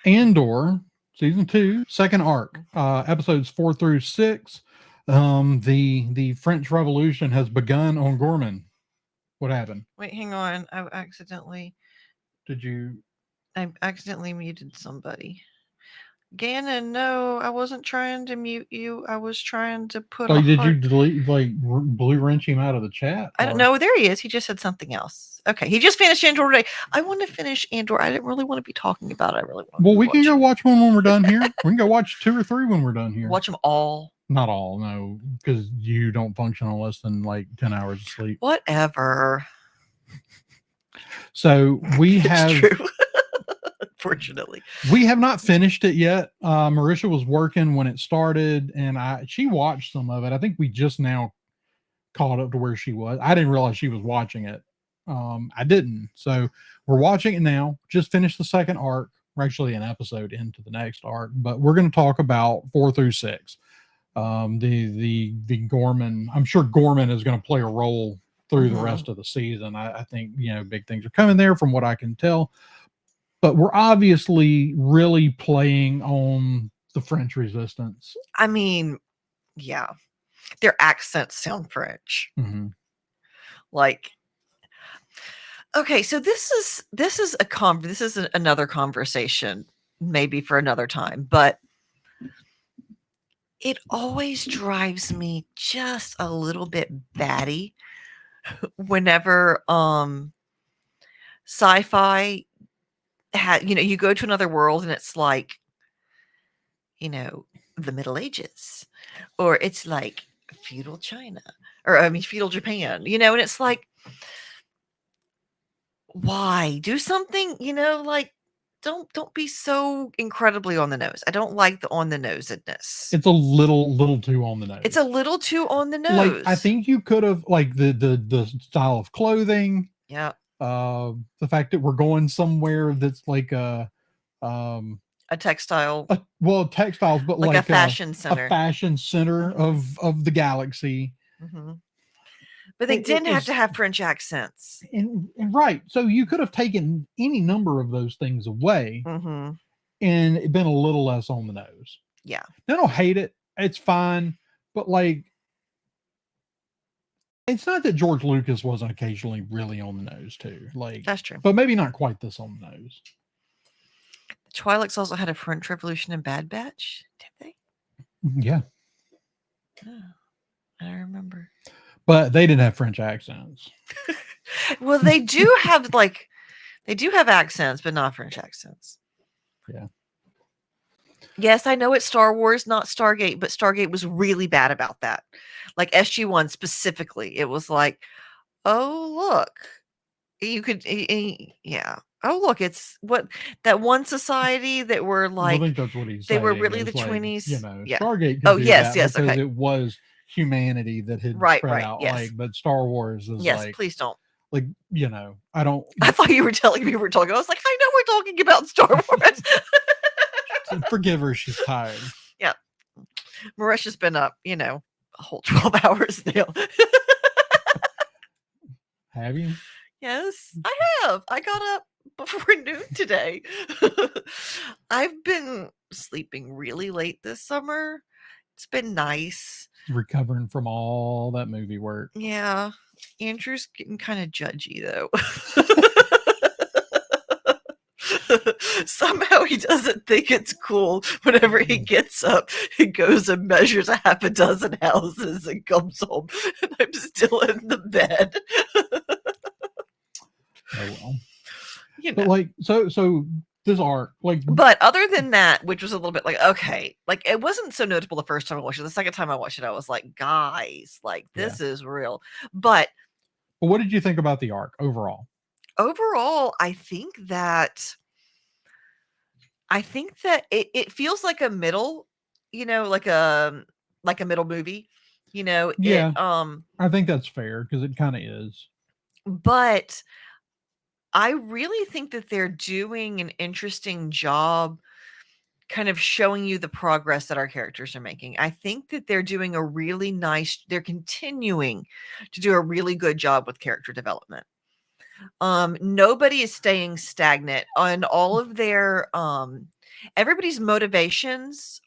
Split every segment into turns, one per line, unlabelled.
Andor, season 2, second arc, episodes 4 through 6. The French Revolution has begun on Gorman. What happened?
Wait, hang on.
Did you?
I accidentally muted somebody. Gannon, no, I wasn't trying to mute you. I was trying to put a
Like, did you
heart.
delete, like, blue wrench him out of the chat?
I don't
Or
know. There he is. He just said something else. Okay, he just finished Andor today. I want to finish Andor. I didn't really want to be talking about it. I really want to
well,
be
we can go
watching.
watch one when we're done here. We can go watch 2 or 3 when we're done here.
Watch them all.
Not all, no, because you don't function on less than like 10 hours of sleep.
Whatever.
So we
It's
have
true. Fortunately.
we have not finished it yet. Marisha was working when it started, and she watched some of it. I think we just now caught up to where she was. I didn't realize she was watching it. I didn't. So we're watching it now. Just finished the second arc. We're actually an episode into the next arc, but we're going to talk about 4 through 6. The Gorman. I'm sure Gorman is going to play a role through the rest of the season. I think big things are coming there from what I can tell. But we're obviously really playing on the French Resistance.
I mean, yeah, their accents sound French.
Mm-hmm.
Like, okay, so this is another conversation, maybe for another time, but it always drives me just a little bit batty whenever sci-fi you go to another world and it's like, the Middle Ages, or it's like feudal China, or I mean feudal Japan, and it's like, why do something, like, don't be so incredibly on the nose. I don't like the on the nosedness.
It's a little too on the nose.
It's a little too on the
Like, I
nose.
think you could have, like, the style of clothing,
Yeah.
the fact that we're going somewhere that's like
A textile,
well, textiles, but
like a
like
fashion
a
center.
fashion center
Mhm.
of the galaxy.
Mhm. But they
It
didn't have to
was
have French accents.
and right. So you could have taken any number of those things away
Mhm.
and it been a little less on the nose.
Yeah.
I don't hate it. It's fine, but like it's not that George Lucas wasn't occasionally really on the nose too. Like,
That's true.
but maybe not quite this on the nose.
The Twi'leks also had a French Revolution and Bad Batch, did they?
Yeah.
Oh, I don't remember.
But they didn't have French accents.
Well, they do have accents, but not French accents.
Yeah.
Yes, I know it's Star Wars, not Stargate, but Stargate was really bad about that. Like SG-1 specifically, it was like, oh look, you could, yeah. Oh look, it's what that one society that were
Well, I
like,
think that's what he's
they were
saying
really the
is like,
20s. Yeah.
Stargate could
Oh
do
yes,
that
yes.
because
Okay.
it was humanity that had
Right,
spread
right.
out.
Yes,
Like, but Star Wars is
yes.
like,
Please don't.
like, I don't.
I thought you were telling me we were talking. I was like, I know we're talking about Star Wars.
Forgive her, she's tired.
Yeah, Marisha's been up, a whole 12 hours now.
Have you?
Yes, I have. I got up before noon today. I've been sleeping really late this summer. It's been nice.
Recovering from all that movie work.
Yeah. Andrew's getting kind of judgy though. Somehow he doesn't think it's cool whenever he gets up and goes and measures a half a dozen houses and comes home and I'm still in the bed.
Oh well.
You
But
know.
like, so this arc, like,
But other than that, which was a little bit like, okay, like it wasn't so notable the first time I watched it. The second time I watched it, I was like, guys, like
yeah.
this is real. But
what did you think about the arc overall?
overall, I think that it feels like a middle, like a middle movie,
Yeah, I think that's fair because it kind of is.
but I really think that they're doing an interesting job kind of showing you the progress that our characters are making. I think that they're continuing to do a really good job with character development. Nobody is staying stagnant on all of their everybody's motivations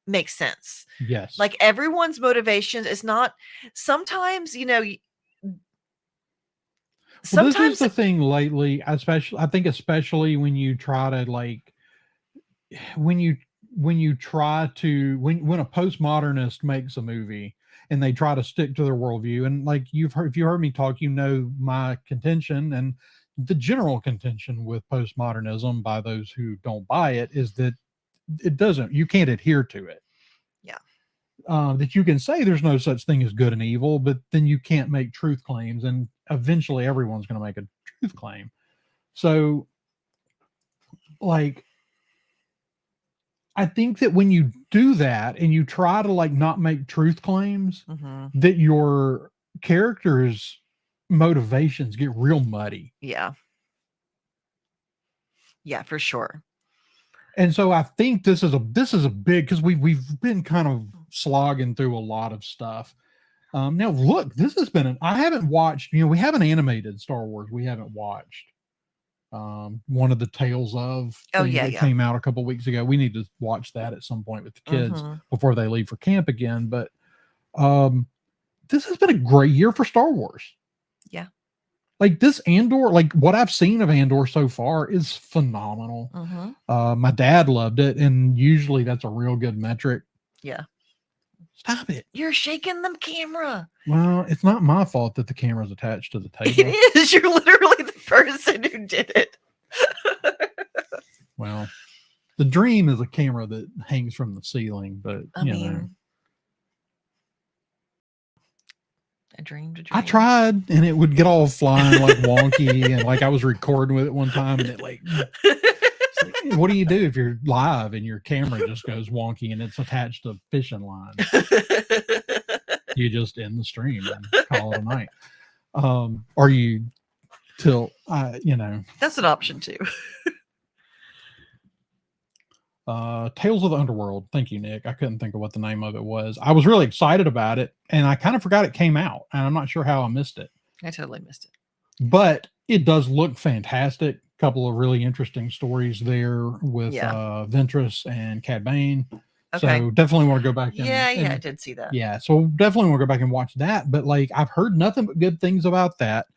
make sense.
Yes.
Like everyone's motivations is not sometimes,
Well, this is
sometimes
the thing lately, especially I think especially when you try to like when you when you try to when a postmodernist makes a movie and they try to stick to their worldview, and like you've heard, if you heard me talk, you know my contention and the general contention with postmodernism by those who don't buy it is that it doesn't, you can't adhere to it.
yeah.
That you can say there's no such thing as good and evil, but then you can't make truth claims, and eventually everyone's going to make a truth claim. So, like, I think that when you do that and you try to like not make truth claims,
Mhm.
that your characters' motivations get real muddy.
Yeah. Yeah, for sure.
And so I think this is a big, because we've been kind of slogging through a lot of stuff. Now look, this has been I haven't watched, we have an animated Star Wars we haven't watched. One of the Tales of
Oh,
things
yeah,
that
yeah.
came out a couple weeks ago. We need to watch that at some point with the kids
Mhm.
before they leave for camp again. But um, this has been a great year for Star Wars.
Yeah.
Like this Andor, like what I've seen of Andor so far is phenomenal.
Mhm.
My dad loved it, and usually that's a real good metric.
Yeah.
Stop it.
You're shaking the camera.
Well, it's not my fault that the camera's attached to the table.
It is. You're literally the person who did it.
Well, the Dream is a camera that hangs from the ceiling, but
I mean, I dreamed a dream.
I tried and it would get all flying like wonky, and like I was recording with it one time and it like, what do you do if you're live and your camera just goes wonky and it's attached to fishing lines? You just end the stream and call it a night. Or you till
That's an option too.
Tales of the Underworld. Thank you, Nick. I couldn't think of what the name of it was. I was really excited about it, and I kind of forgot it came out, and I'm not sure how I missed it.
I totally missed it.
But it does look fantastic. A couple of really interesting stories there with Ventress and Cad Bane.
Okay.
So definitely want to go back.
Yeah, I did see that.
Yeah, so definitely want to go back and watch that. But like, I've heard nothing but good things about that.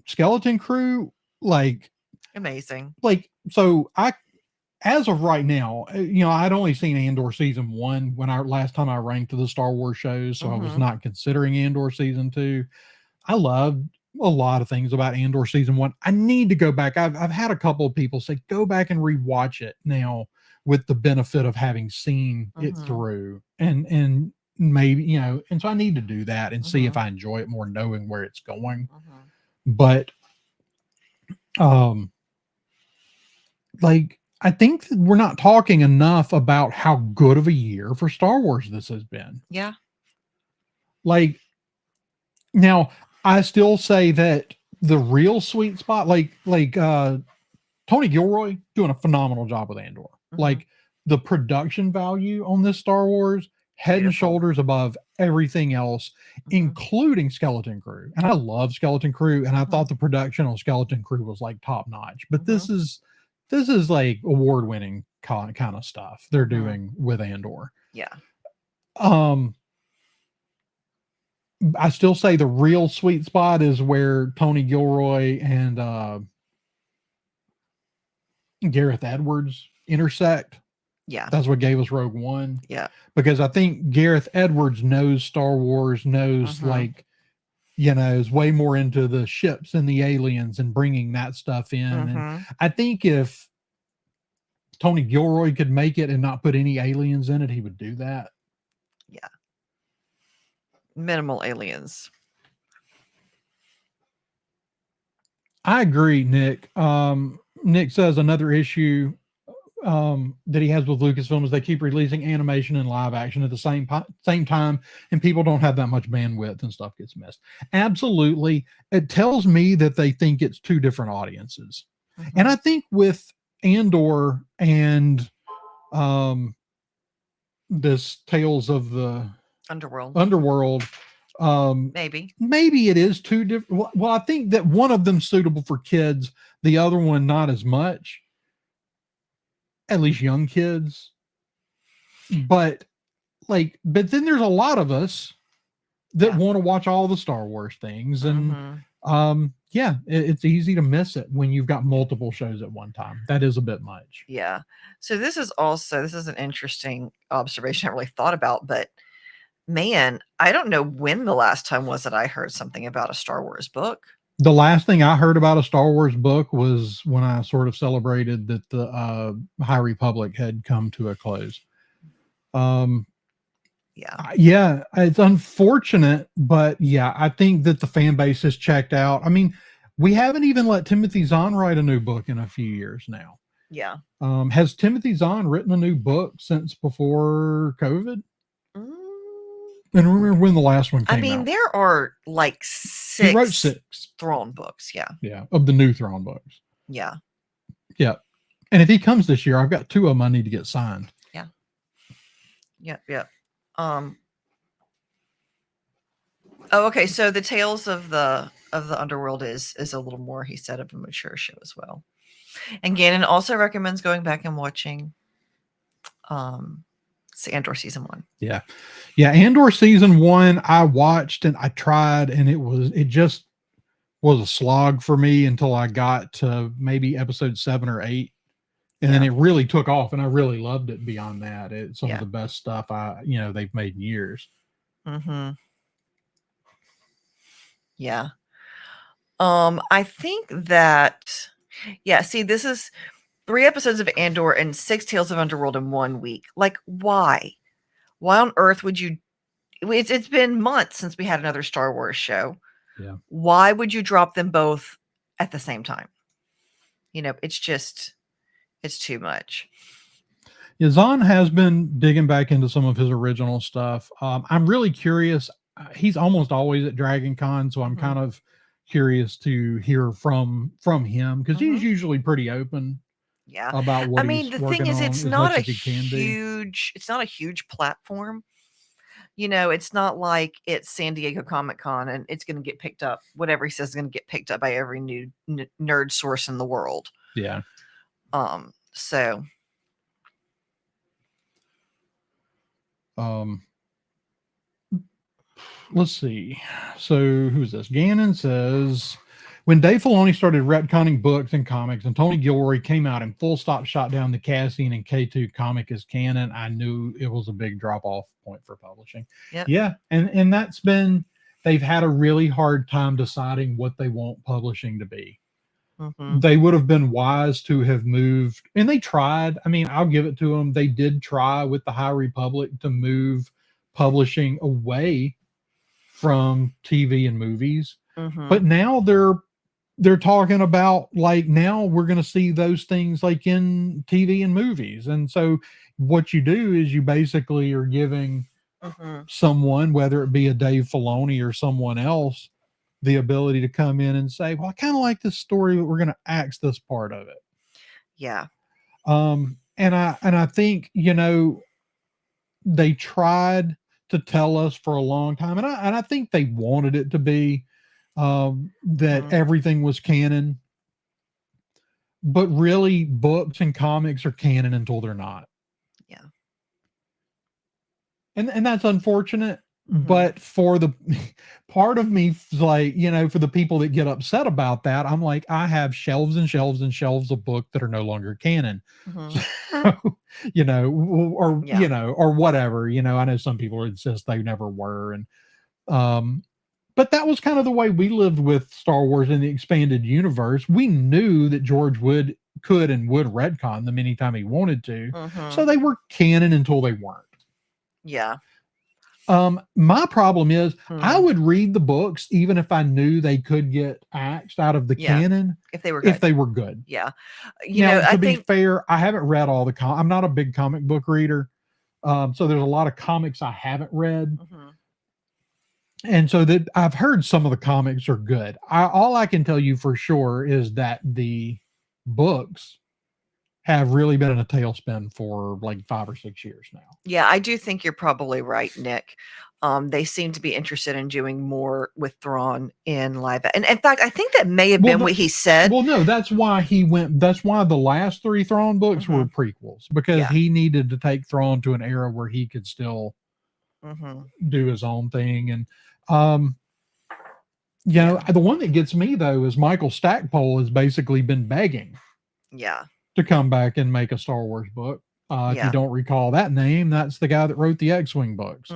Skeleton Crew, like
amazing.
Like, so as of right now, I'd only seen Andor season 1 when last time I ranked the Star Wars shows, so I was not considering Andor season 2. I loved a lot of things about Andor season 1. I need to go back. I've had a couple of people say go back and rewatch it now with the benefit of having seen it through, and maybe and so I need to do that and see if I enjoy it more knowing where it's going. But like, I think we're not talking enough about how good of a year for Star Wars this has been.
Yeah.
Like, now I still say that the real sweet spot, like Tony Gilroy doing a phenomenal job with Andor. Like, the production value on this Star Wars, head and shoulders above everything else, including Skeleton Crew. And I love Skeleton Crew, and I thought the production on Skeleton Crew was like top notch. But this is like award-winning kind of stuff they're doing with Andor.
Yeah.
I still say the real sweet spot is where Tony Gilroy and Gareth Edwards intersect.
Yeah.
That's what gave us Rogue One.
Yeah.
Because I think Gareth Edwards knows Star Wars, knows is way more into the ships and the aliens and bringing that stuff in. And I think if Tony Gilroy could make it and not put any aliens in it, he would do that.
Yeah. Minimal aliens.
I agree, Nick. Nick says another issue that he has with Lucasfilm is they keep releasing animation and live action at the same time, and people don't have that much bandwidth and stuff gets missed. Absolutely. It tells me that they think it's two different audiences. And I think with Andor and this Tales of the
Underworld, Maybe.
Maybe it is two different. Well, I think that one of them suitable for kids, the other one not as much, at least young kids. But but then there's a lot of us that
Yeah.
want to watch all the Star Wars things, and
Mhm.
yeah, it's easy to miss it when you've got multiple shows at one time. That is a bit much.
Yeah. So this is an interesting observation I really thought about, but man, I don't know when the last time was that I heard something about a Star Wars book.
The last thing I heard about a Star Wars book was when I sort of celebrated that the High Republic had come to a close. Um,
Yeah.
yeah, it's unfortunate, but yeah, I think that the fan base has checked out. I mean, we haven't even let Timothy Zahn write a new book in a few years now.
Yeah.
Has Timothy Zahn written a new book since before COVID?
Mm,
And remember when the last one
I
came
mean,
out?
there are like
He wrote
6
6.
Thrawn books. Yeah.
Yeah, of the new Thrawn books.
Yeah.
Yeah. And if he comes this year, I've got 2 of them I need to get signed.
Yeah. Yep. Yep. Um. Oh, okay. So the Tales of the Underworld is a little more, he said, of a mature show as well. And Gannon also recommends going back and watching Andor season 1.
Yeah. Yeah. Andor season 1, I watched and I tried, and it just was a slog for me until I got to maybe episode 7 or 8. And then
Yeah.
it really took off, and I really loved it beyond that. It's some of
Yeah.
the best stuff they've made in years.
Mm-hmm. Yeah. I think that, yeah, see, this is 3 episodes of Andor and 6 Tales of Underworld in 1 week. Like, why? Why on earth would you? It's been months since we had another Star Wars show.
Yeah.
Why would you drop them both at the same time? It's too much.
Yeah, Zahn has been digging back into some of his original stuff. I'm really curious. He's almost always at Dragon Con, so I'm
Mhm.
kind of curious to hear from him because he's
Mhm.
usually pretty open
Yeah.
about
I
what
mean,
he's
the thing
working
is,
on as much as he can do.
it's not a huge platform. It's not like it's San Diego Comic Con and it's going to get picked up. Whatever he says is going to get picked up by every new nerd source in the world.
Yeah.
So.
Let's see. So who's this? Gannon says, when Dave Filoni started retconning books and comics and Tony Gilroy came out and full stop shot down the Cassian and K2 comic as canon, I knew it was a big drop off point for publishing.
Yep.
Yeah. And that's been, they've had a really hard time deciding what they want publishing to be.
Mm-hmm.
They would have been wise to have moved, and they tried. I mean, I'll give it to them. They did try with the High Republic to move publishing away from TV and movies.
Mm-hmm.
But now they're talking about, like, now we're going to see those things like in TV and movies. And so what you do is you basically are giving someone, whether it be a Dave Filoni or someone else, the ability to come in and say, well, I kind of like this story, but we're going to axe this part of it.
Yeah.
And I think, they tried to tell us for a long time, and I think they wanted it to be that everything was canon, but really books and comics are canon until they're not.
Yeah.
And that's unfortunate. But for the part of me, like, for the people that get upset about that, I'm like, I have shelves and shelves and shelves of books that are no longer canon. So, or whatever, I know some people insist they never were. And, but that was kind of the way we lived with Star Wars in the expanded universe. We knew that George could and would retcon them anytime he wanted to. So they were canon until they weren't.
Yeah.
My problem is I would read the books even if I knew they could get axed out of the canon
if they were
good.
Yeah.
To be fair, I haven't read all the I'm not a big comic book reader. So there's a lot of comics I haven't read. And so that I've heard some of the comics are good. All I can tell you for sure is that the books have really been in a tailspin for like 5 or 6 years now.
Yeah, I do think you're probably right, Nick. They seem to be interested in doing more with Thrawn in live. And in fact, I think that may have been what he said.
Well, no, that's why he went. That's why the last 3 Thrawn books were prequels, because he needed to take Thrawn to an era where he could still do his own thing. And you know, the one that gets me though is Michael Stackpole has basically been begging to come back and make a Star Wars book. If you don't recall that name, that's the guy that wrote the X-Wing books.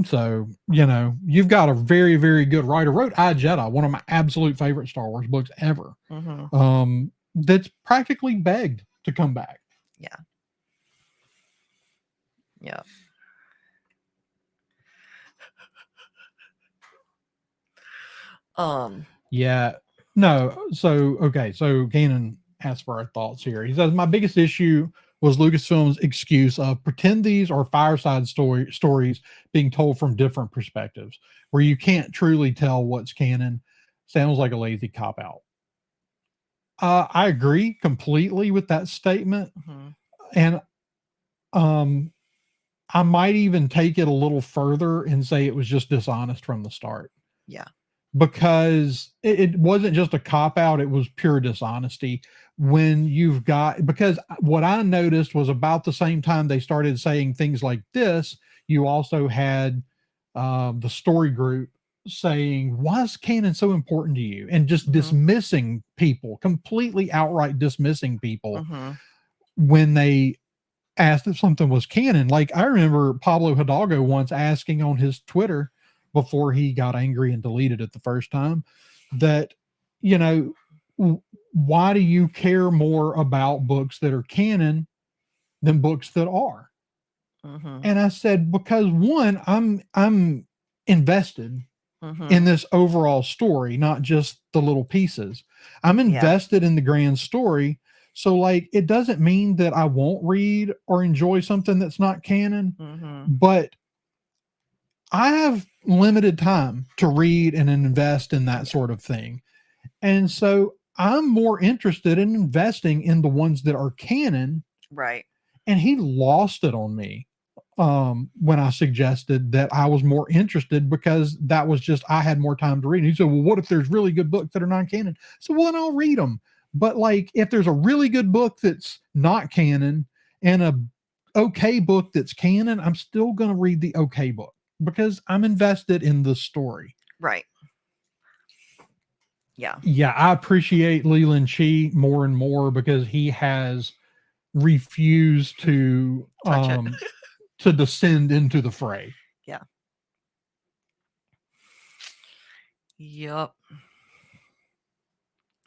So, you know, you've got a very, very good writer. Wrote I, Jedi, one of my absolute favorite Star Wars books ever. That's practically begged to come back.
Yeah.
Yeah. No. So, okay. So Gannon asked for our thoughts here. He says, my biggest issue was Lucasfilm's excuse of pretend these are fireside stories being told from different perspectives, where you can't truly tell what's canon. Sounds like a lazy cop out. I agree completely with that statement. And I might even take it a little further and say it was just dishonest from the start.
Yeah.
Because it wasn't just a cop out, it was pure dishonesty. When you've got, because what I noticed was about the same time they started saying things like this, you also had the story group saying, why is canon so important to you? And just dismissing people, completely outright dismissing people when they asked if something was canon. Like I remember Pablo Hidalgo once asking on his Twitter before he got angry and deleted it the first time that, you know, why do you care more about books that are canon than books that are? And I said, because one, I'm invested in this overall story, not just the little pieces. I'm invested in the grand story. So like, it doesn't mean that I won't read or enjoy something that's not canon, but I have limited time to read and invest in that sort of thing. And so I'm more interested in investing in the ones that are canon.
Right.
And he lost it on me when I suggested that I was more interested, because that was just, I had more time to read. And he said, well, what if there's really good books that are non-canon? So, well, then I'll read them. But like, if there's a really good book that's not canon and a okay book that's canon, I'm still going to read the okay book because I'm invested in the story.
Right. Yeah.
Yeah. I appreciate Leland Chi more and more because he has refused to to descend into the fray.
Yeah. Yep.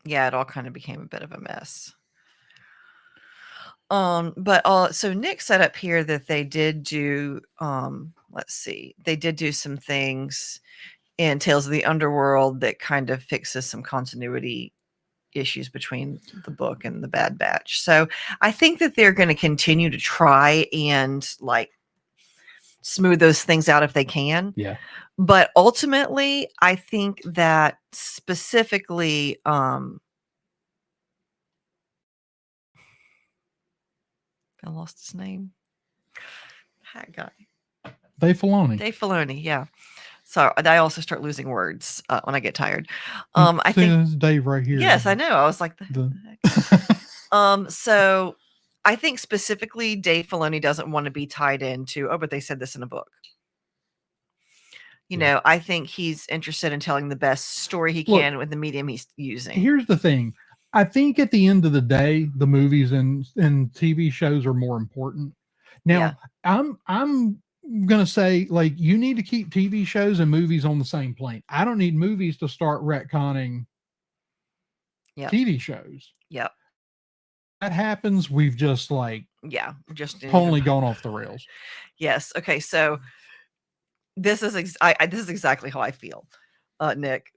Yeah, it all kind of became a bit of a mess. But so Nick set up here that they did do let's see, they did do some things in Tales of the Underworld that kind of fixes some continuity issues between the book and the Bad Batch. So I think that they're going to continue to try and like smooth those things out if they can.
Yeah.
But ultimately, I think that specifically I lost his name. Hat guy.
Dave Filoni.
Dave Filoni, yeah. So I also start losing words when I get tired. I think
Dave right here.
Yes, I know. I was like, so I think specifically Dave Filoni doesn't want to be tied into, but they said this in a book. You know, I think he's interested in telling the best story he can with the medium he's using.
Here's the thing. I think at the end of the day, the movies and TV shows are more important. Now, I'm gonna say, like, you need to keep TV shows and movies on the same plane. I don't need movies to start retconning TV shows.
Yep.
That happens, we've just like
just
totally gone off the rails.
Yes. Okay. So this is this is exactly how I feel, Nick.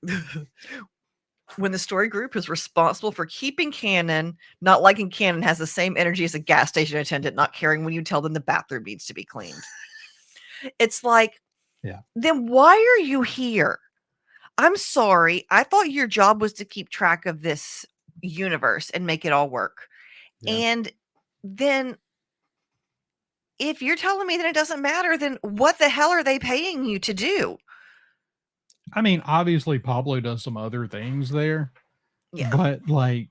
When the story group is responsible for keeping canon, not liking canon has the same energy as a gas station attendant not caring when you tell them the bathroom needs to be cleaned. It's like, then why are you here? I'm sorry. I thought your job was to keep track of this universe and make it all work.
Yeah.
And then if you're telling me that it doesn't matter, then what the hell are they paying you to do?
I mean, obviously Pablo does some other things there,
Yeah.
but like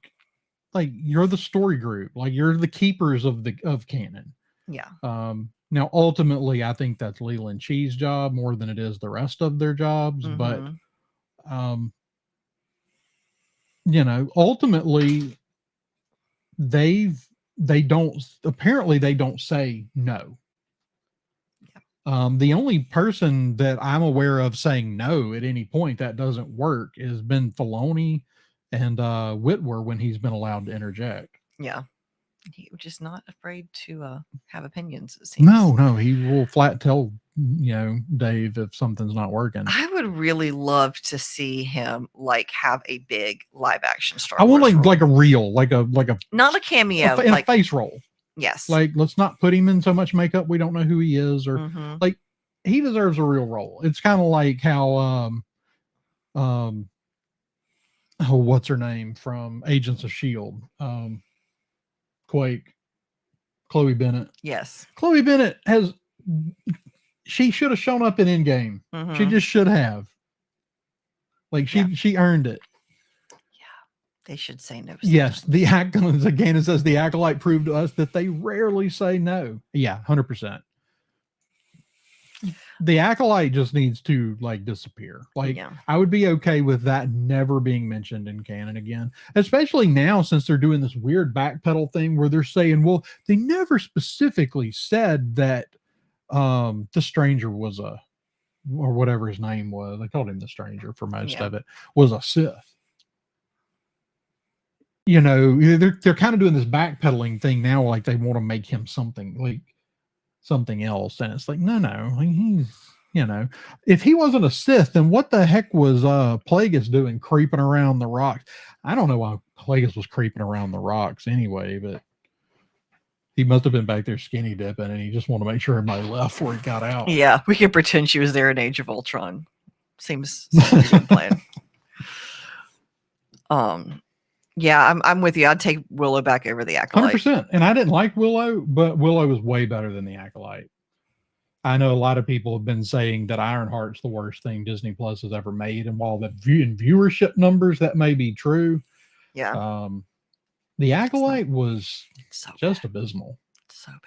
you're the story group, like you're the keepers of canon.
Yeah.
Now ultimately I think that's Leland Chee's job more than it is the rest of their jobs, but
Mhm.
um ultimately they've they don't apparently they don't say no.
Yeah.
The only person that I'm aware of saying no at any point that doesn't work has been Filoni and Whitwer when he's been allowed to interject.
Yeah. He was just not afraid to have opinions, it
No,
seems.
no, he will flat tell Dave if something's not working.
I would really love to see him like have a big live action Star
I want
Wars role.
like a real, like a
Not a cameo,
in a
like
face role.
yes.
Like let's not put him in so much makeup we don't know who he is, or
Mhm.
like he deserves a real role. It's kind of like how um oh, what's her name from Agents of Shield? Quake, Chloe Bennett.
Yes.
Chloe Bennett has she should have shown up in Endgame. She
Mhm.
just should have. Like
Yeah.
she earned it.
Yeah. They should say no
Yes,
sometimes.
the acolyte again. It says the acolyte proved to us that they rarely say no. Yeah, 100%. The acolyte just needs to like disappear. Like
Yeah.
I would be okay with that never being mentioned in canon again, especially now since they're doing this weird backpedal thing where they're saying, well, they never specifically said that the stranger was a or whatever his name was. They called him the stranger for most
Yeah.
of it was a Sith. They're kind of doing this backpedaling thing now, like they want to make him something else, and it's like no, he's if he wasn't a Sith, then what the heck was Plagueis doing creeping around the rocks? I don't know why Plagueis was creeping around the rocks anyway, but he must have been back there skinny dipping, and he just wanted to make sure everybody left before he got out.
Yeah. We can pretend she was there in Age of Ultron. Seems like a good plan. Um yeah, I'm with you. I'd take Willow back over the Acolyte.
100%. And I didn't like Willow, but Willow was way better than the Acolyte. I know a lot of people have been saying that Ironheart's the worst thing Disney Plus has ever made, and while in viewership numbers that may be true,
Yeah.
um, the Acolyte was
So
just
bad.
abysmal.
So bad.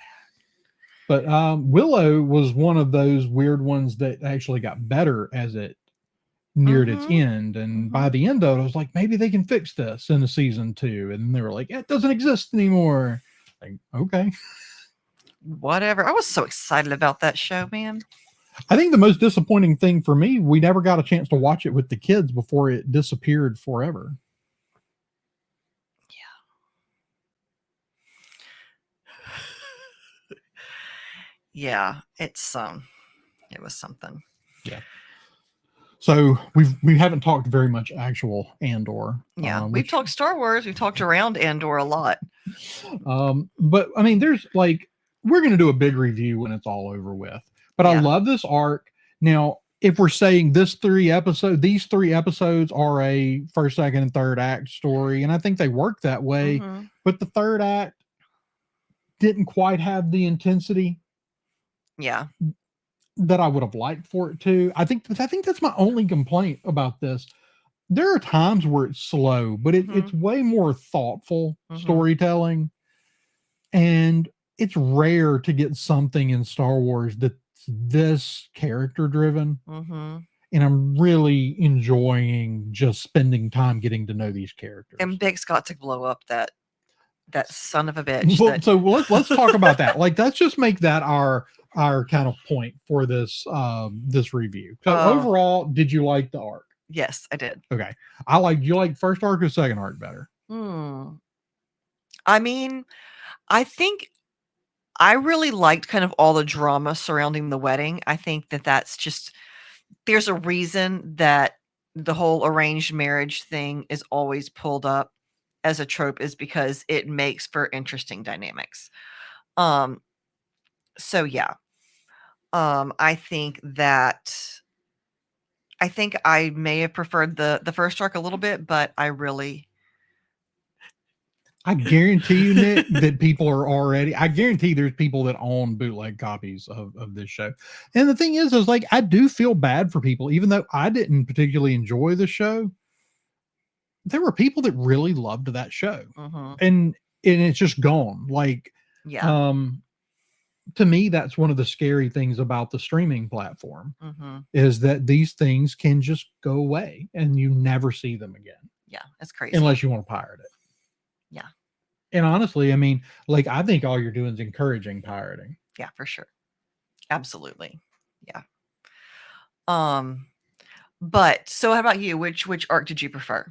But Willow was one of those weird ones that actually got better as it neared its
Mhm.
end. And by
Mhm.
the end of it, I was like, maybe they can fix this in a season 2. And they were like, it doesn't exist anymore. Like, okay.
Whatever. I was so excited about that show, man.
I think the most disappointing thing for me, we never got a chance to watch it with the kids before it disappeared forever.
Yeah, it was something.
Yeah. So we haven't talked very much actual Andor.
Yeah, we've
Which
talked Star Wars. We've talked around Andor a lot.
but I mean, there's like we're going to do a big review when it's all over with. But I
Yeah.
love this arc. Now, if we're saying these 3 episodes are a first, second, and third act story, and I think they work that way.
Mhm.
But the third act didn't quite have the intensity
Yeah.
that I would have liked for it to. I think that's my only complaint about this. There are times where it's slow, but it's
Mhm.
way more thoughtful
Mhm.
storytelling. And it's rare to get something in Star Wars that's this character driven.
Mhm.
And I'm really enjoying just spending time getting to know these characters.
And Big's got to blow up that son of a bitch
Well,
that
so let's talk about that. Like, let's just make that our kind of point for this review. So
Oh,
overall, did you like the arc?
yes, I did.
Okay, you like first arc or second arc better?
Hmm. I mean, I think I really liked kind of all the drama surrounding the wedding. I think that that's just there's a reason that the whole arranged marriage thing is always pulled up as a trope is because it makes for interesting dynamics. Um, so yeah. I think that I think I may have preferred the first arc a little bit, but I really
I guarantee you, Nick, that people are already. I guarantee there's people that own bootleg copies of this show. And the thing is like I do feel bad for people, even though I didn't particularly enjoy the show. There were people that really loved that show,
Mm-hmm.
and it's just gone. Like,
Yeah.
um, to me, that's one of the scary things about the streaming platform
Mm-hmm.
is that these things can just go away and you never see them again
Yeah. It's crazy.
unless you want to pirate it.
Yeah.
And honestly, I mean, like, I think all you're doing is encouraging pirating.
Yeah, for sure. Absolutely. Yeah. Um, but so how about you? Which arc did you prefer?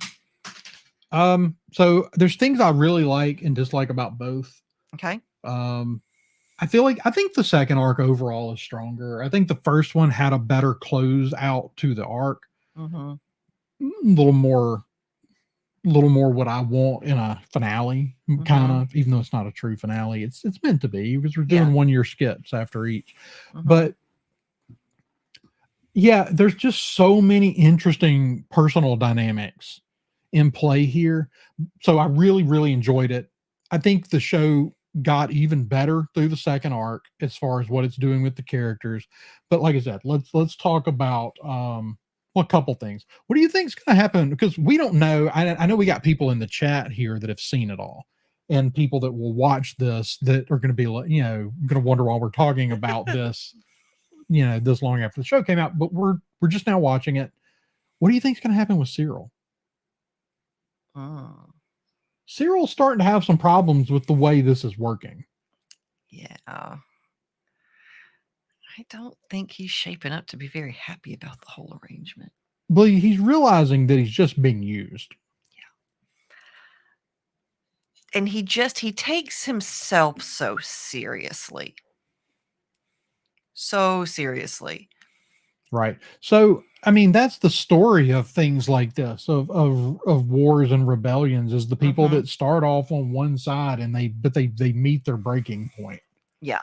So there's things I really like and dislike about both.
Okay.
Um, I think the second arc overall is stronger. I think the first one had a better close out to the arc.
Mm-hmm.
A little more what I want in a finale, kind
Mm-hmm.
of, even though it's not a true finale. It's meant to be because we're
Yeah.
doing 1 year skips after each.
Mm-hmm.
But yeah, there's just so many interesting personal dynamics in play here. So I really, really enjoyed it. I think the show got even better through the second arc as far as what it's doing with the characters. But like I said, let's talk about well, a couple things. What do you think is going to happen? Because we don't know. I know we got people in the chat here that have seen it all, and people that will watch this that are going to be like, going to wonder why we're talking about this, this long after the show came out. But we're just now watching it. What do you think is going to happen with Cyril?
Mm.
Cyril's starting to have some problems with the way this is working.
Yeah. I don't think he's shaping up to be very happy about the whole arrangement.
But he's realizing that he's just being used.
Yeah. And he takes himself so seriously. So seriously.
Right. So, I mean, that's the story of things like this, of wars and rebellions, is the people that start off on one side and they meet their breaking point.
Yeah.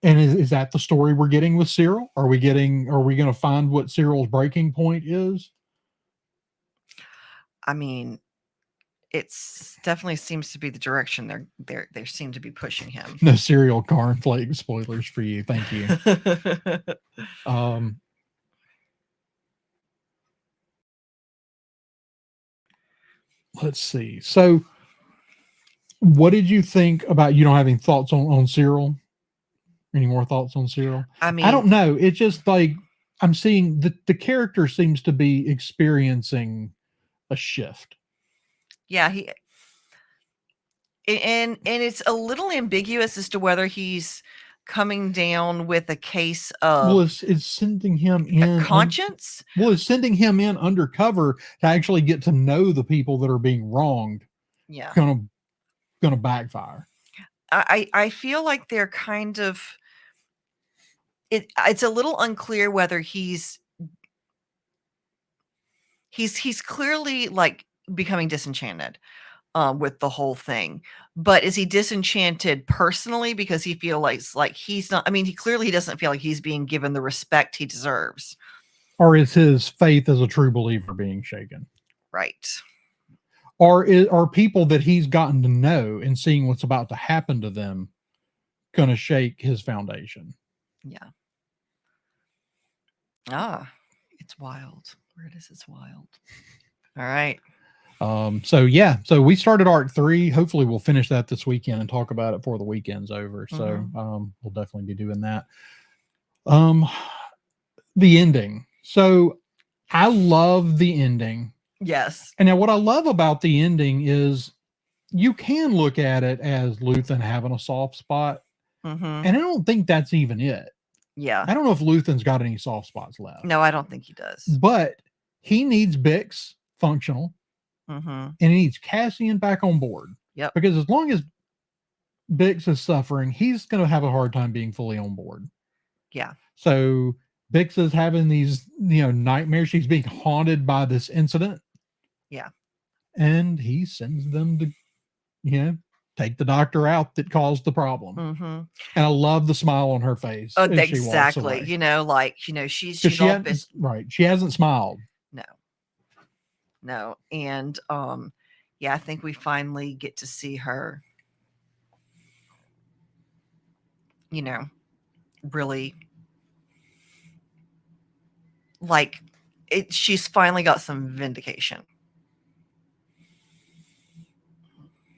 And is that the story we're getting with Cyril? Are we going to find what Cyril's breaking point is?
I mean, it's definitely seems to be the direction they seem to be pushing him.
No cereal cornflake spoilers for you. Thank you. Let's see. So what did you think about, you don't have any thoughts on Cyril? Any more thoughts on Cyril?
I mean,
I don't know. It's just like I'm seeing the character seems to be experiencing a shift.
Yeah, and it's a little ambiguous as to whether he's coming down with a case of
it's sending him in
conscience.
It's sending him in undercover to actually get to know the people that are being wronged.
Yeah,
gonna backfire.
I feel like they're kind of it's a little unclear whether he's clearly like becoming disenchanted with the whole thing. But is he disenchanted personally because he feels like he's not? I mean, he doesn't feel like he's being given the respect he deserves.
Or is his faith as a true believer being shaken?
Right.
Or are people that he's gotten to know and seeing what's about to happen to them going to shake his foundation?
Yeah. Ah, it's wild. Where it is, it's wild. All right.
So we started arc 3. Hopefully we'll finish that this weekend and talk about it before the weekend's over. So we'll definitely be doing that. The ending. So I love the ending.
Yes.
And now what I love about the ending is you can look at it as Luthen having a soft spot. And I don't think that's even it.
Yeah.
I don't know if Luthen's got any soft spots left.
No, I don't think he does.
But he needs Bix functional. And he needs Cassian back on board.
Yep.
Because as long as Bix is suffering, he's going to have a hard time being fully on board.
Yeah.
So Bix is having these, nightmares. She's being haunted by this incident.
Yeah.
And he sends them to, take the doctor out that caused the problem. And I love the smile on her face.
Oh,
as she walks away.
She's
right. She hasn't smiled.
No. And Yeah, I think we finally get to see her, you know, really like it. She's finally got some vindication.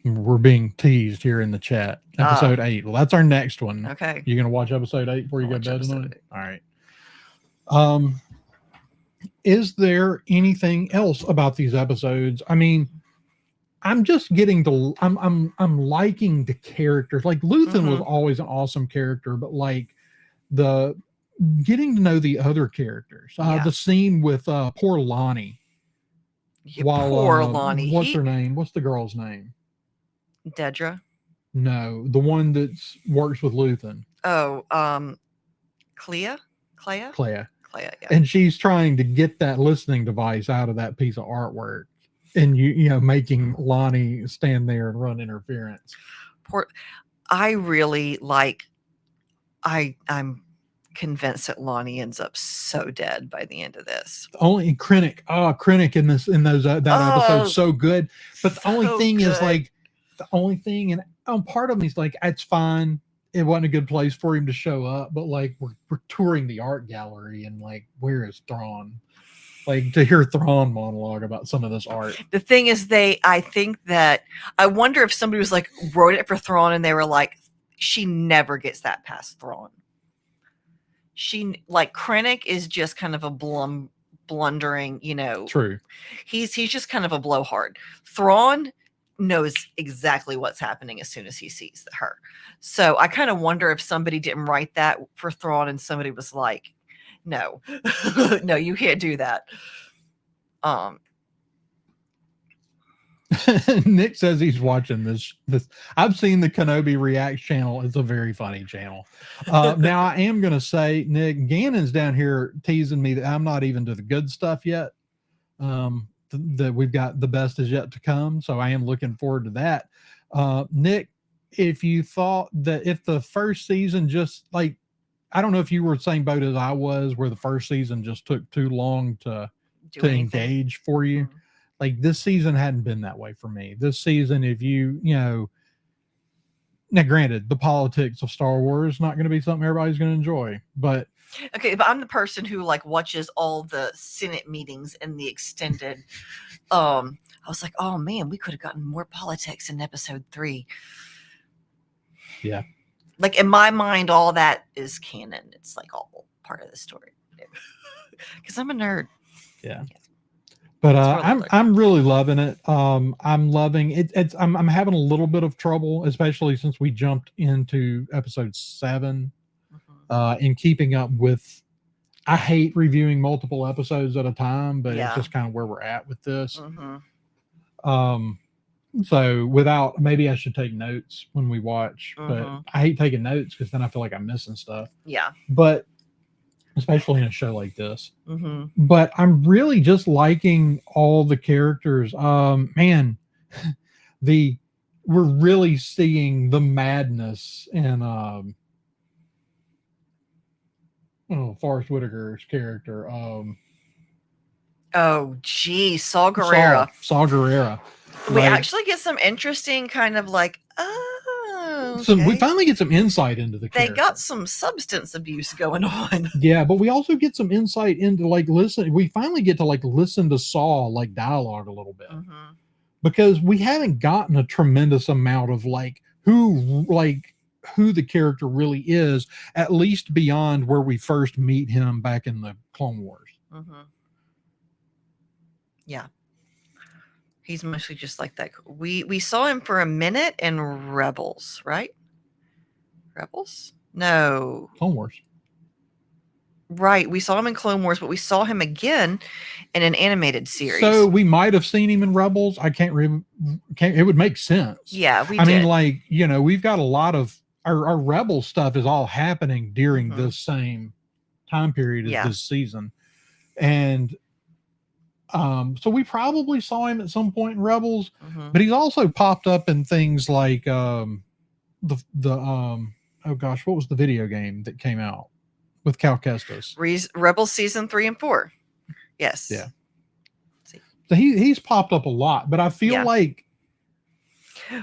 We're being teased here in the chat. Episode 8. Well, that's our next one.
Okay.
You gonna watch episode 8 before you
I'll
go
watch
to bed
episode
tonight?
8.
All right. Is there anything else about these episodes? I mean, I'm just getting to I'm liking the characters. Like Luthen was always an awesome character, but like the getting to know the other characters.
Yeah.
The scene with poor Lonnie.
Yeah,
While
poor Lonnie.
what's her name? What's the girl's name?
Dedra.
No, the one that works with Luthen.
Oh, Clea.
Clea.
Yeah.
And she's trying to get that listening device out of that piece of artwork, and you know, making Lonnie stand there and run interference.
I really like. I'm convinced that Lonnie ends up so dead by the end of this.
Only Krennic. Krennic in those that episode so good. But the only thing is like and part of me is like, it's fine. It wasn't a good place for him to show up, but like we're touring the art gallery, and like, where is Thrawn? Like, to hear Thrawn monologue about some of this art.
The thing is, I think that I wonder if somebody was like wrote it for Thrawn, and they were like, she never gets that past Thrawn. She, like, Krennic is just kind of a blundering, you know.
True.
He's just kind of a blowhard. Thrawn knows exactly what's happening as soon as he sees her. So I kind of wonder if somebody didn't write that for Thrawn, and somebody was like, no, no, you can't do that.
Nick says he's watching this. I've seen the Kenobi Reacts channel. It's a very funny channel. Now I am going to say, Nick, Gannon's down here teasing me that I'm not even to the good stuff yet. That we've got the best is yet to come. So I am looking forward to that. Nick, if you thought that if the first season just like, I don't know if you were the same boat as I was, where the first season just took too long to engage for you. Mm-hmm. Like, this season hadn't been that way for me. This season, if you know, now granted, the politics of Star Wars is not going to be something everybody's going to enjoy, but
okay, but I'm the person who like watches all the Senate meetings and the extended. I was like, oh man, we could have gotten more politics in episode 3.
Yeah.
Like, in my mind, all that is canon. It's like all part of the story. Because I'm a nerd.
Yeah. But I'm really loving it. I'm loving it. I'm having a little bit of trouble, especially since we jumped into episode 7, in keeping up with. I hate reviewing multiple episodes at a time, but it's just kind of where we're at with this. So without, maybe I should take notes when we watch, but I hate taking notes because then I feel like I'm missing stuff.
Yeah.
But especially in a show like this. But I'm really just liking all the characters. Man, we're really seeing the madness in Forrest Whitaker's character.
Oh, geez, Saw Gerrera.
Saw Gerrera.
We actually get some interesting kind of like, okay.
So we finally get some insight into the character.
They got some substance abuse going on.
Yeah, but we also get some insight into like we finally get to like listen to Saw like dialogue a little bit. Because we haven't gotten a tremendous amount of like who the character really is, at least beyond where we first meet him back in the Clone Wars.
Yeah. He's mostly just like that. We saw him for a minute in Rebels, right? Rebels? No.
Clone Wars.
Right. We saw him in Clone Wars, but we saw him again in an animated series.
So we might have seen him in Rebels. I can't it would make sense.
Yeah,
I mean, like, you know, we've got a lot of our Rebel stuff is all happening during this same time period as this season. And so we probably saw him at some point in Rebels, but he's also popped up in things like oh gosh, what was the video game that came out with Cal Kestis?
Rebels season 3 and 4. Yes.
Yeah. So he's popped up a lot, but I feel like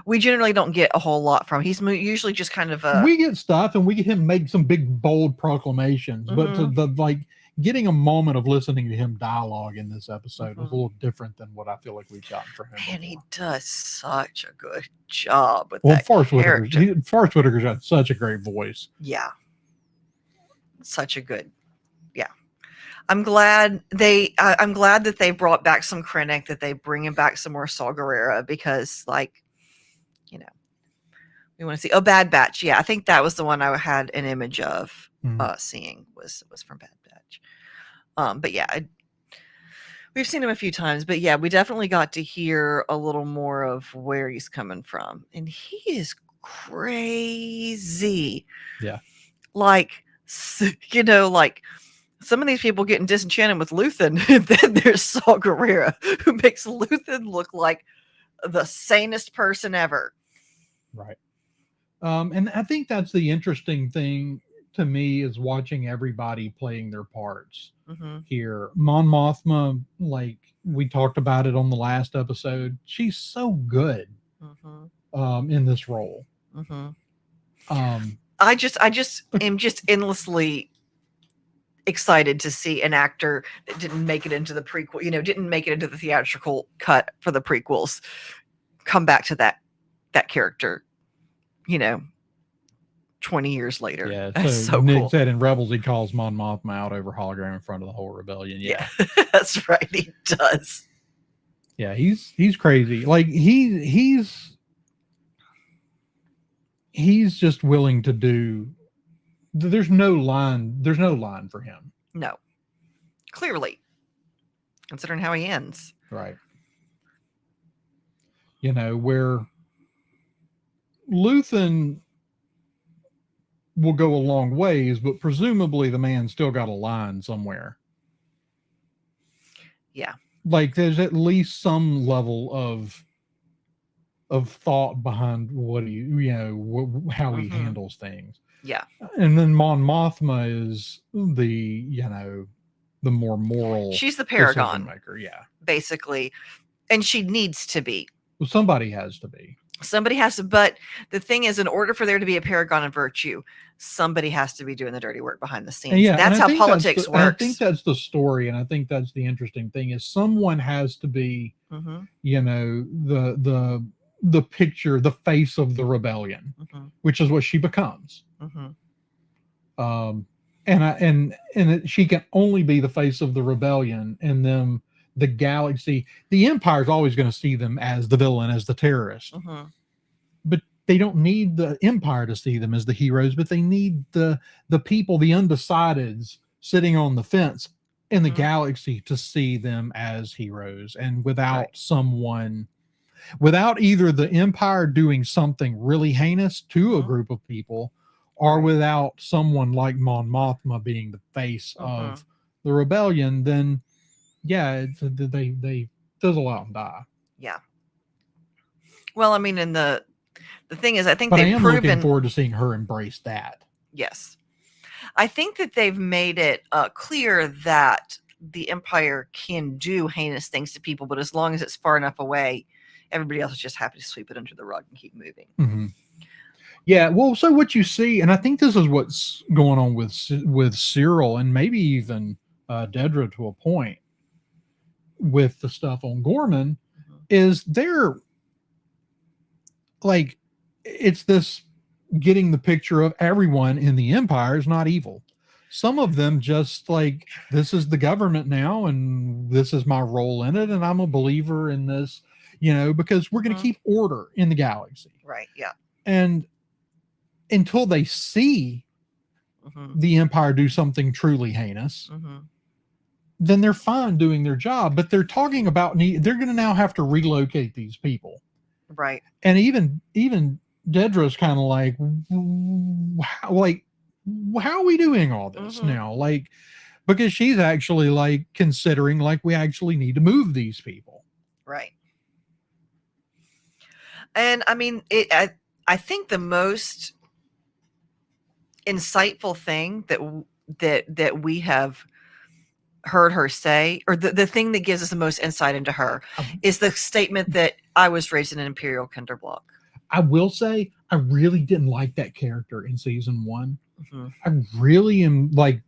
We generally don't get a whole lot from. He's usually just kind of a.
We get stuff, and we get him make some big bold proclamations, but to the like getting a moment of listening to him dialogue in this episode was a little different than what I feel like we've gotten from him.
Man,
before.
he does such a good job with
Well,
that character.
Forrest Whitaker's got such a great voice.
Yeah, such a good. Yeah, I'm glad they. I'm glad that they brought back some Krennic, that they bringing back some more Saw Gerrera, because like, you know, we want to see. Oh, Bad Batch. Yeah, I think that was the one I had an image of seeing was from Bad Batch. But yeah, we've seen him a few times, but yeah, we definitely got to hear a little more of where he's coming from, and he is crazy.
Yeah,
like like some of these people getting disenchanted with Luthen, and then there's Saw Gerrera, who makes Luthen look like the sanest person ever.
Right. And I think that's the interesting thing to me is watching everybody playing their parts here. Mon Mothma, like we talked about it on the last episode, she's so good in this role.
I just am just endlessly excited to see an actor that didn't make it into the prequel, didn't make it into the theatrical cut for the prequels, come back to that character, 20 years later.
Yeah,
that's so
Nick
cool.
said in Rebels he calls Mon Mothma out over hologram in front of the whole rebellion. Yeah.
That's right, he does.
Yeah, he's crazy. Like he's just willing to do. There's no line for him.
No, clearly, considering how he ends.
Right. Where Luthen will go a long ways, but presumably the man still got a line somewhere.
Yeah.
Like there's at least some level of thought behind what how he handles things.
Yeah.
And then Mon Mothma is the more moral.
She's the paragon
maker. Yeah.
Basically. And she needs to be.
Well, somebody has to be.
Somebody has to, but the thing is, in order for there to be a paragon of virtue, somebody has to be doing the dirty work behind the scenes. Yeah, that's how politics works.
I think that's the story, and I think that's the interesting thing is someone has to be, the picture, the face of the rebellion, which is what she becomes. And she can only be the face of the rebellion, and then the galaxy, the Empire's always going to see them as the villain, as the terrorist. But they don't need the Empire to see them as the heroes, but they need the people, the undecideds sitting on the fence in the galaxy to see them as heroes. And without someone, without either the Empire doing something really heinous to a group of people, or without someone like Mon Mothma being the face of the rebellion, then yeah, they fizzle out and die.
Yeah. Well, I mean, and the thing is, I think
I am looking forward to seeing her embrace that.
Yes. I think that they've made it clear that the Empire can do heinous things to people, but as long as it's far enough away, everybody else is just happy to sweep it under the rug and keep moving.
Yeah, well, so what you see, and I think this is what's going on with Cyril and maybe even Dedra to a point with the stuff on Gorman, is they're like, it's this getting the picture of everyone in the Empire is not evil. Some of them just like, this is the government now, and this is my role in it, and I'm a believer in this, because we're going to keep order in the galaxy.
Right, yeah.
And until they see the Empire do something truly heinous, then they're fine doing their job. But they're talking about they're going to now have to relocate these people.
Right.
And even Dedra's kind of like, how are we doing all this now? Like, because she's actually like considering like we actually need to move these people.
Right. And I mean, I think the most insightful thing that we have heard her say, or the thing that gives us the most insight into her,
I-
is the statement that I was raised in an Imperial Kinderblock.
I will say I really didn't like that character in season 1.
Mm-hmm.
I really am like,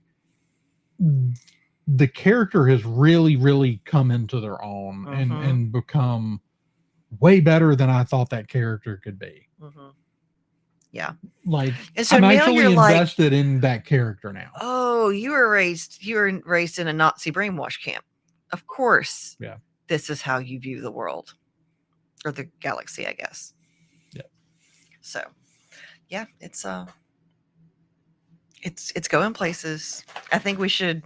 the character has really come into their own and become way better than I thought that character could be.
Mm-hmm. Yeah.
Like,
And so
I'm
now
actually
you're like,
invested in that character now.
oh, you were raised in a Nazi brainwash camp. Of course.
Yeah.
This is how you view the world, or the galaxy, I guess.
Yeah.
So, yeah, it's going places. I think we should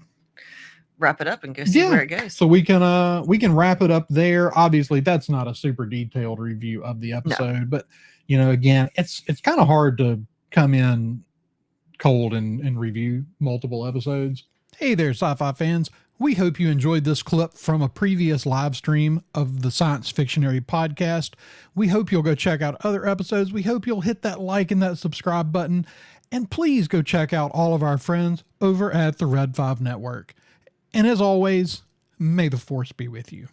wrap it up and go see where it goes.
So we can wrap it up there. Obviously, that's not a super detailed review of the episode, but again, it's kind of hard to come in cold and review multiple episodes. Hey there, sci-fi fans. We hope you enjoyed this clip from a previous live stream of the Science Fictionary podcast. We hope you'll go check out other episodes. We hope you'll hit that like and that subscribe button. And please go check out all of our friends over at the Red 5 Network. And as always, may the Force be with you.